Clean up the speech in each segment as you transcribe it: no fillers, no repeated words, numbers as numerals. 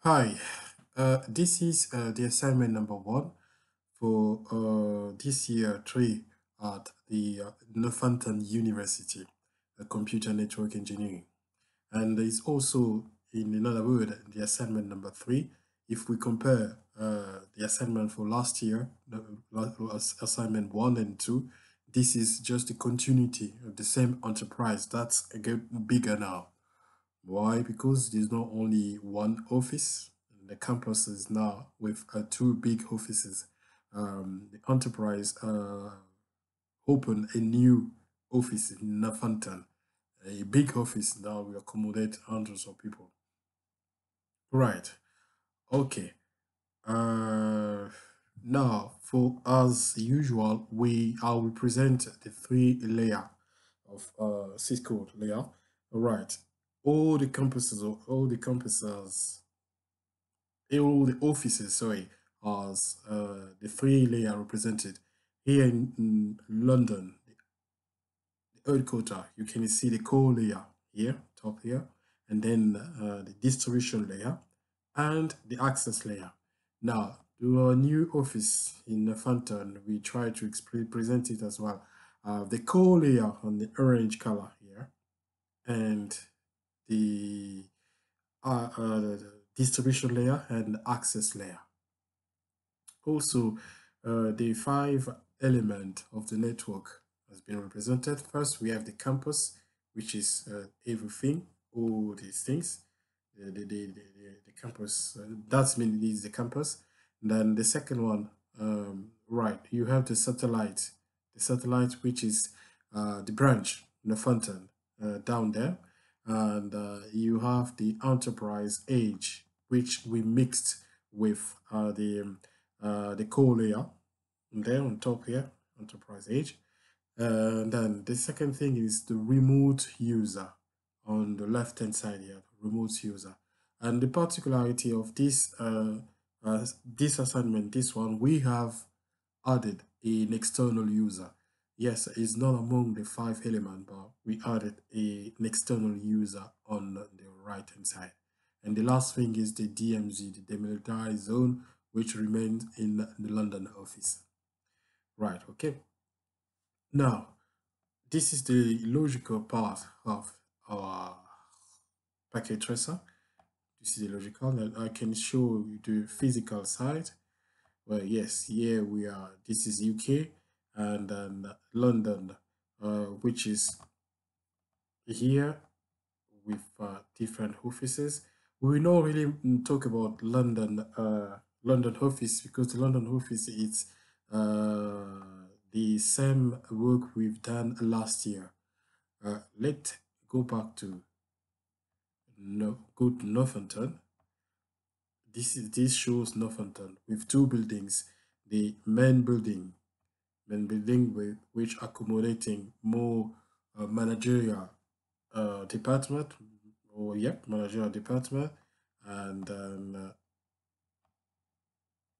Hi, this is the assignment number one for this year three at the Northampton University, Computer Network Engineering. And it's also, in another word, the assignment number three. If we compare the assignment for last year, assignment one and two, this is just a continuity of the same enterprise. That's a bit bigger now. Why? Because there's not only one office. The campus is now with two big offices. The enterprise opened a new office in Northampton, a big office now will accommodate hundreds of people. Right. Okay. Uh, Now, for as usual, I will present the three layer of Cisco layer. All right. All the offices, sorry, as the three layer represented here in London, the headquarter. You can see the core layer here, top here, and then the distribution layer and the access layer. Now, to our new office in Phantom, we try to present it as well. The core layer on the orange color here, and the, the distribution layer and access layer. Also, the five element of the network has been represented. First, we have the campus, which is everything, all these things. The campus, that's mean is the campus. And then the second one, right, you have the satellite which is the branch, the front end, down there. And you have the enterprise age, which we mixed with the core layer there on top here, enterprise age. And then the second thing is the remote user on the left hand side here, remote user. And the particularity of this assignment, this one, we have added an external user. Yes, it's not among the five elements, but we added an external user on the right hand side. And the last thing is the DMZ, the demilitarized zone, which remains in the London office. Right, okay. Now, this is the logical part of our packet tracer. This is the logical, and I can show you the physical side. Well, yes, here we are. This is UK and then London, which is here with different offices. We will not really talk about London office because the London office is the same work we've done last year. Let's go back to go to Northampton. This shows Northampton with two buildings. The main building with which accommodating more managerial department, or yep, managerial department, and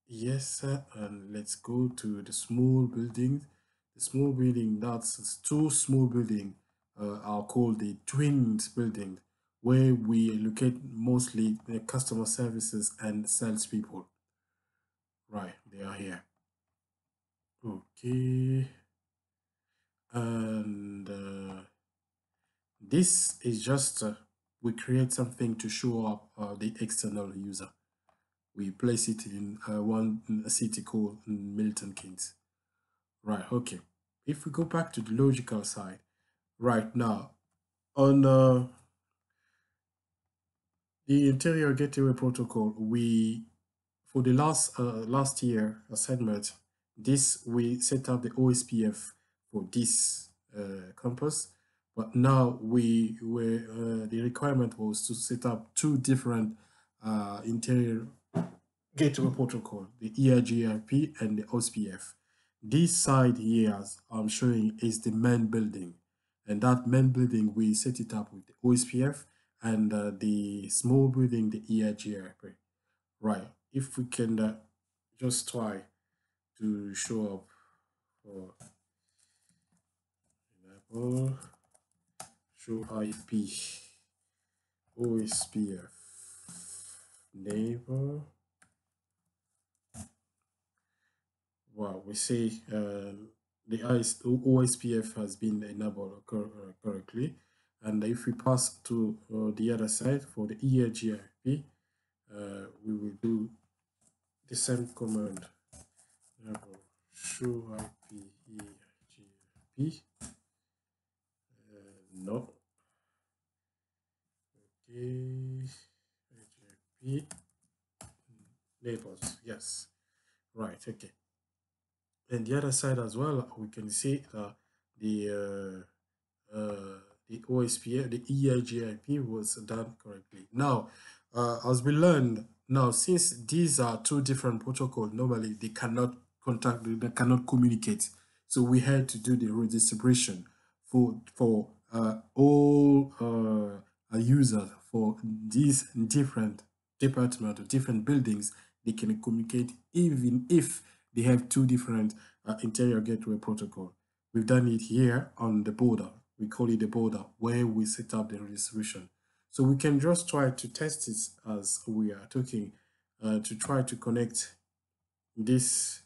yes, sir, and let's go to the small building. The small building, that's two small building are called the twins building, where we locate mostly the customer services and salespeople. Right, they are here. Okay, and this is just we create something to show up the external user. We place it in a city called Milton Keynes. Right, okay. If we go back to the logical side, right now, on the interior gateway protocol, for the last year assignment, this we set up the OSPF for this campus, but now the requirement was to set up two different interior gateway protocol, the EIGRP and the OSPF. This side here, as I'm showing, is the main building. And that main building, we set it up with the OSPF and the small building, the EIGRP. Right. If we can just try to show up for example, show IP, OSPF, neighbor. Wow, we say the OSPF has been enabled correctly. And if we pass to the other side for the EIGRP, we will do the same command. Show IP EIGRP. No. Okay. EIGRP. Neighbors. Yes. Right. Okay. And the other side as well, we can see the the OSPF, the EIGIP was done correctly. Now, as we learned, now since these are two different protocols, normally they cannot contact, they cannot communicate. So we had to do the redistribution for all users for these different departments or different buildings. They can communicate even if they have two different interior gateway protocol. We've done it here on the border. We call it the border where we set up the redistribution. So we can just try to test it as we are talking to try to connect this,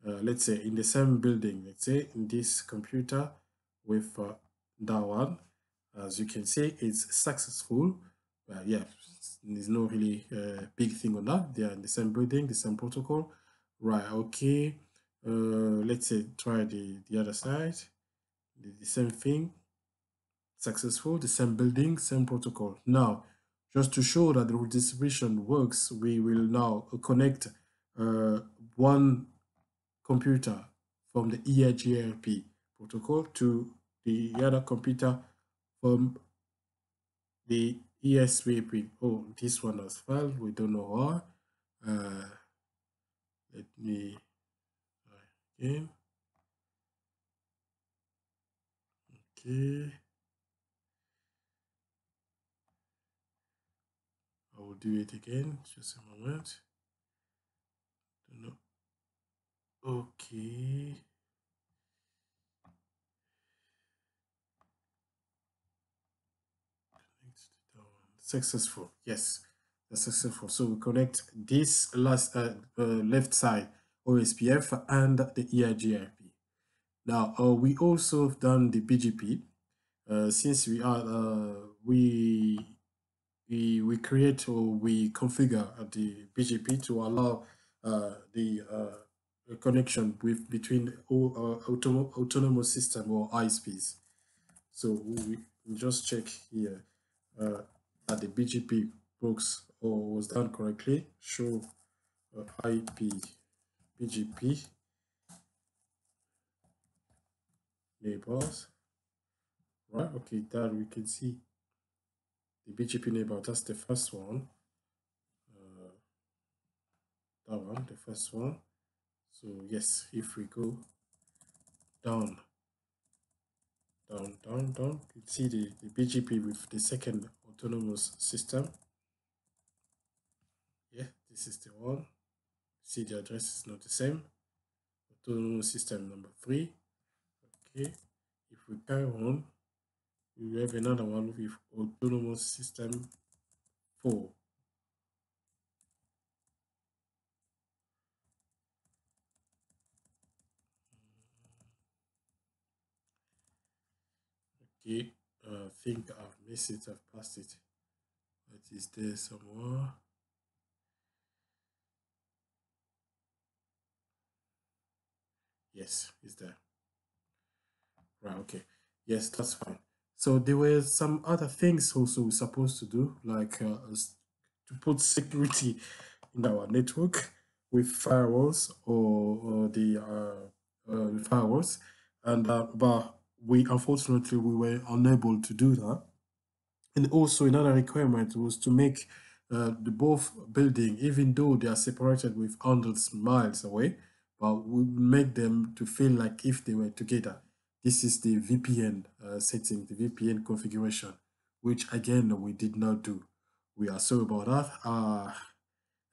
let's say in the same building, let's say in this computer with that one. As you can see, it's successful. Yeah, there's no really big thing on that. They are in the same building, the same protocol. Right, okay. Let's say try the other side. The same thing, successful, the same building, same protocol. Now, just to show that the redistribution works, we will now connect one computer from the EIGRP protocol to the other computer from the ESVP. Oh, this one has failed. We don't know why. Let me try again. Okay. I will do it again. Just a moment. Don't know. Okay. Successful. Yes, that's successful. So we connect this last left side OSPF and the EIGRP. Now we also have done the BGP. Since we are we create or we configure the BGP to allow the connection with between all autonomous system or ISPs. So we just check here that the BGP works or was done correctly. Show IP BGP neighbors. Right, okay, that we can see the BGP neighbor. That's the first one. That one, the first one. So yes, if we go down, down, you see the BGP with the second autonomous system. Yeah, this is the one. See, the address is not the same. Autonomous system number 3. Okay, if we carry on, we have another one with autonomous system 4. Okay, I think I've missed it, I've passed it. It is there somewhere. Yes, it's there. Right, okay. Yes, that's fine. So there were some other things also we're supposed to do, like to put security in our network with firewalls or the firewalls, and but we unfortunately we were unable to do that. And also another requirement was to make the both building, even though they are separated with hundreds miles away, but we make them to feel like if they were together. This is the VPN setting, the VPN configuration, which again we did not do. We are sorry about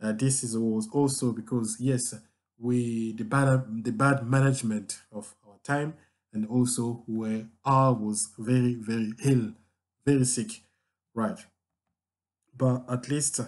that. This is was also because yes, we the bad management of our time, and also where I was very ill, very sick, right? But at least